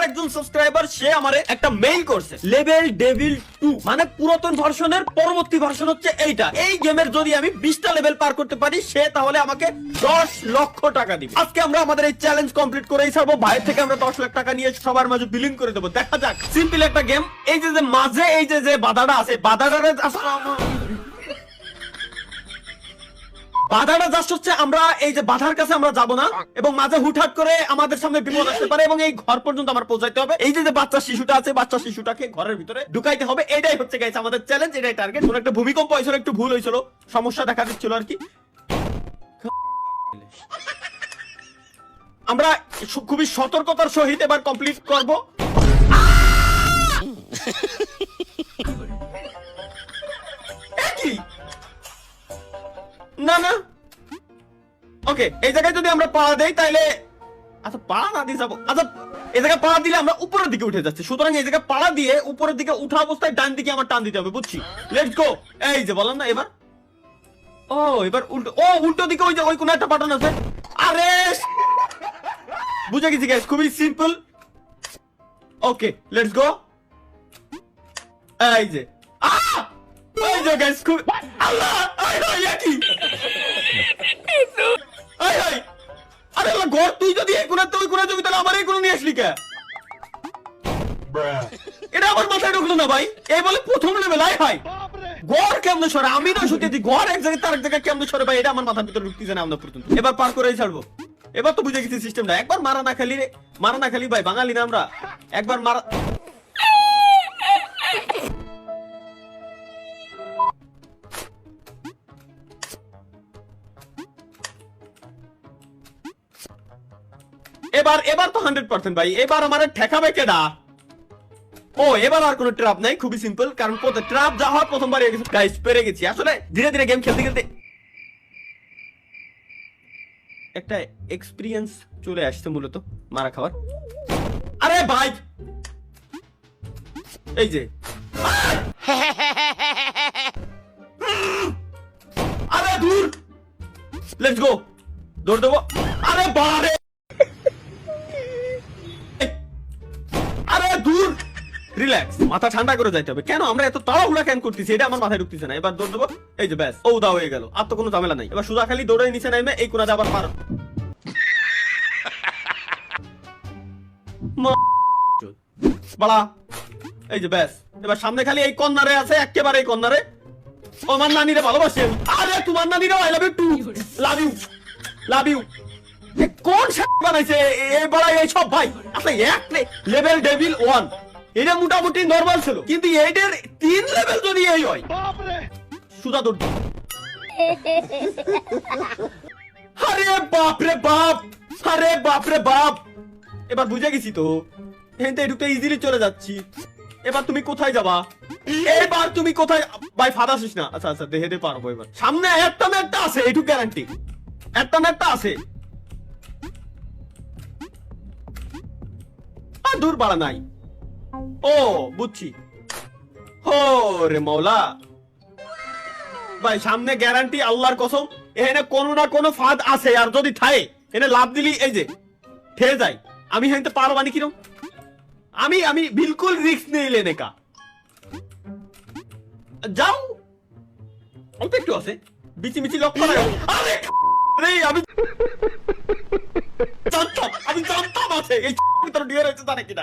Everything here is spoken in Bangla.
একজন সাবস্ক্রাইবার সে আমারে একটা মেইল করছে, লেভেল ডেভিল 2 মানে পুরাতন ভার্সনের পরবর্তী ভার্সন হচ্ছে এইটা। এই গেমের যদি আমি 20টা লেভেল পার করতে পারি সে তাহলে আমাকে 10 লক্ষ টাকা দিবে। আজকে আমরা আমাদের এই চ্যালেঞ্জ কমপ্লিট করেই ছাড়বো। ভাইয়ের থেকে আমরা 10 লাখ টাকা নিয়ে সবার মাঝে বিলিং করে দেবো। দেখা যাক, সিম্পল একটা গেম। এই যে মাঝে এই যে বাধাটা আছে, বাধাটারে বাধাটা জাস্ট হচ্ছে আমরা এই যে বাধার কাছে আমরা যাব না, এবং মাঝে হুটহাট করে আমাদের সামনে বিপদ আসতে পারে এবং এই ঘর পর্যন্ত আমার পৌঁছাইতে হবে। এই যে বাচ্চা শিশুটা আছে, বাচ্চা শিশুটাকে ঘরের ভিতরে ঢুকাইতে হবে। এটাই হচ্ছে গাইস আমাদের চ্যালেঞ্জ, এটাই টার্গেট। কোন একটা ভূমিকম্প হয়েছিল, একটু ভুল হয়েছিল, সমস্যা দেখা দিচ্ছিল আর কি। আমরা খুবই সতর্কতার সহিত এবার কমপ্লিট করব। না না, ওকে, এই জায়গায় যদি আমরা পাড়া দেই তাহলে, আচ্ছা পাড়া না দিয়ে যাবো, আচ্ছা এই জায়গায় পাড়া দিলে আমরা উপরের দিকে উঠে যাচ্ছি, সুতরাং এই জায়গায় পাড়া দিয়ে উপরের দিকে উঠা অবস্থায় ডান দিকে আমার টান দিতে হবে, বুঝছি? Let's go. এই যে বললাম না, এবার ও এবার উল্টো, ও উল্টো দিকে ওই যে ওই কোন একটা বাটন আছে। আরে বুঝে গেছি গাইস, খুবই সিম্পল। Okay let's go. এই যে এই যে গাইস, খুব আল্লাহ, কি আরে আল্লাহ, ঘর তুই যদি এই কোণাতে ওই কোণা জমি, তাহলে আমার এই কোণা নিয়ে আসলি কে? এটা আমার মাথায় ঢুকলো না ভাই। এই বলে প্রথম লেভেল। আয় হাই, ঘর কেমনে সরে? আমি না শুনতে ঘর এক জায়গায় তার এক জায়গায় কেমনে সরে ভাই? এটা আমার মাথার ভিতরে ঢুকতেছে না আমরা পর্যন্ত। এবার পার করেই ছাড়বো। এবার তো বুঝে গেছি সিস্টেমটা। একবার মারা না খালি ভাই, বাঙালি না আমরা, একবার মারা। এবার তো 100% ভাই। এবার আমার ঠেকাবে কেডা? ও এবার আর কোনো ট্র্যাপ নাই, খুবই সিম্পল, কারণ ট্র্যাপ যা হয় প্রথমবার গাইস পেরে গেছি। আসলে ধীরে ধীরে গেম খেলতে খেলতে একটা এক্সপেরিয়েন্স চলে আসছে মূলত মারা খাওয়ার। আরে ভাই এই যে আরে দূর, লেটস গো, দৌড় দেবো। আরে বারে, আরে দূর, রিল্যাক্স, মাথা ঠান্ডা করে যাইতে হবে। কেন আমরা এত তাড়াহুড়া কেন করতেছি এটা আমার মাথায় ঢুকতেছে না। এবার দৌড় দেবো। এই যে ব্যাস, ও দাও হয়ে গেল, আর তো কোনো ঝামেলা নাই। এবার সুজা খালি দৌড়ে নিচে নামে এই কোণাতে আবার পার। বাড়া, এই যে ব্যাস, এবার সামনে খালি এই কর্নারে আছে, একেবারে এই কর্নারে। আমার নানিরে ভালোবাসি আমি। আরে তোমার নানিরে I love you too, love you, love you. কোন বানাইছে এই বড় এই সব ভাই? আসলে এক লেভেল ডেভিল 1 এটা মোটামুটি নরমাল ছিল, কিন্তু এইটার 3 লেভেল যদি এই হয়, সুজা দৌড়। আরে বাপ রে বাপ, আরে বাপ রে বাপ। এবার বুঝে গেছি তো, এখান থেকে ঢুকতে ইজিলি চলে যাচ্ছি। এবার তুমি কোথায় যাবা? এবার তুমি কোথায় ভাই? ফাঁদা আসিস না। আচ্ছা আচ্ছা, দেখে পারবো। এবার সামনে একটা না একটা আছে, এইটুকু গ্যারান্টি, একটা না একটা আছে। দূর বাড়া নাই। ও বুঝছি। ও রে মৌলা ভাই, সামনে গ্যারান্টি আল্লাহর কসম এখানে কোনো না কোনো ফাঁদ আছে। আর যদি থাকে এনে লাভ দিলি এই যে ঠেয়ে যায়। আমি হেনতে পারো মানে কিরম? আমি বিলকুল রিস্ক নেই লেনে কা। যাও, অল্প একটু আছে, বিচি মিচি লক্ষ্য নাই। আরে আমি জানতাম আছে এই ভিতরে ঢুকে রয়েছে, জানে কিনা।